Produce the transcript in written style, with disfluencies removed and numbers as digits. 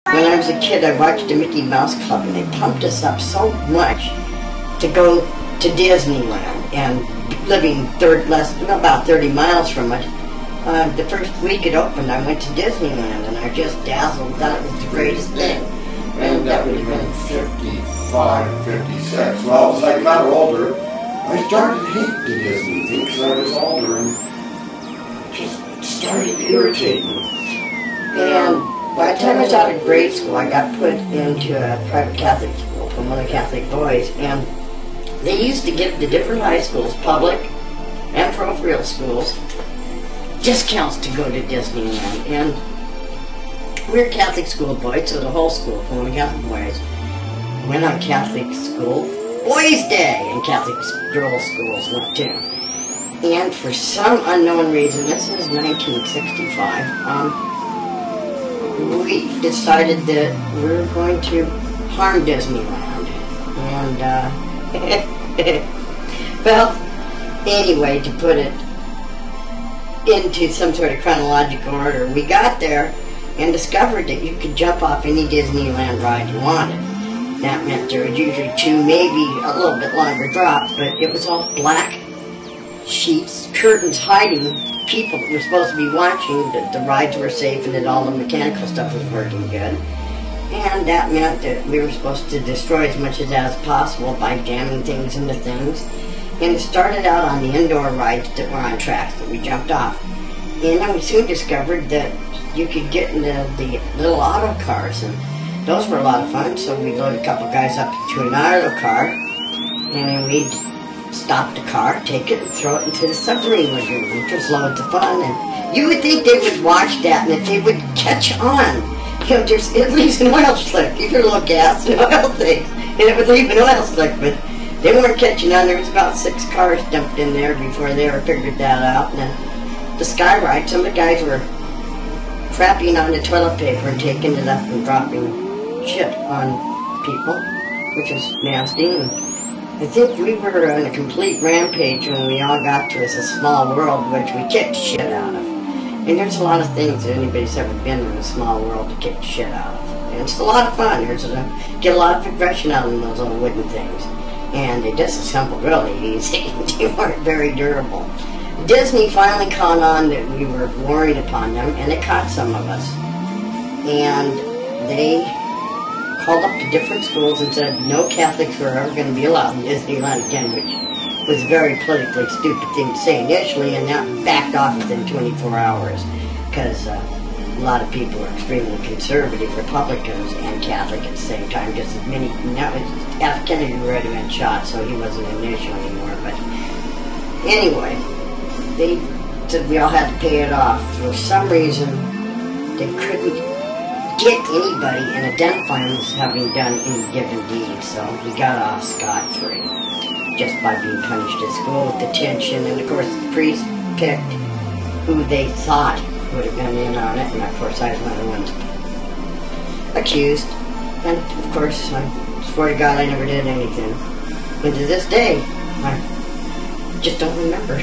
When I was a kid, I watched the Mickey Mouse Club, and they pumped us up so much to go to Disneyland. And living about 30 miles from it, the first week it opened, I went to Disneyland, and I just dazzled. Thought it was the greatest thing. And that would have been 55, 56. Well, as I got older, I started to hate the Disney thing because I was older and it just started irritating me. And by the time I was out of grade school, I got put into a private Catholic school from one of the Catholic boys, and they used to give the different high schools, public and parochial schools, discounts to go to Disneyland. And we were Catholic school boys, so the whole school, from one of the Catholic boys, went on Catholic school Boys' Day, and Catholic girls' schools went too. And for some unknown reason, this is 1965, we decided that we were going to harm Disneyland. And, well, anyway, to put it into some sort of chronological order, we got there and discovered that you could jump off any Disneyland ride you wanted. That meant there was usually two, maybe a little bit longer drops, but it was all black sheets, curtains hiding people that were supposed to be watching that the rides were safe and that all the mechanical stuff was working good. And that meant that we were supposed to destroy as much of that as possible by jamming things into things. And it started out on the indoor rides that were on tracks that we jumped off. And then we soon discovered that you could get into the little auto cars, and those were a lot of fun. So we loaded a couple guys up to an auto car, and then we'd stop the car, take it, and throw it into the submarine lagoon, which was loads of fun. And you would think they would watch that and that they would catch on. You know, it leaves an oil slick. These are little gas and oil things, and it would leave an oil slick, but they weren't catching on. There was about 6 cars dumped in there before they ever figured that out. And then the sky ride, some of the guys were crapping on the toilet paper and taking it up and dropping shit on people, which is nasty. And I think we were on a complete rampage when we all got to us a small world, which we kicked shit out of. And there's a lot of things that anybody's ever been in a small world to kick shit out of. And it's a lot of fun. Get a lot of aggression out of those little wooden things. And they disassembled really easy. They weren't very durable. Disney finally caught on that we were warring upon them, and it caught some of us. And they called up to different schools and said no Catholics were ever going to be allowed in Disneyland again, which was a very politically stupid thing to say initially, and that backed off within 24 hours because a lot of people were extremely conservative, Republicans and Catholic at the same time, just as many. Now, F. Kennedy had already been shot, so he wasn't an issue anymore. But anyway, they said we all had to pay it off. For some reason, they couldn't get anybody and identify them as having done any given deed, so we got off scot-free just by being punished at school with detention. And of course the priest picked who they thought would have been in on it, and of course I was one of the ones accused. And of course I swear to God I never did anything. And to this day I just don't remember.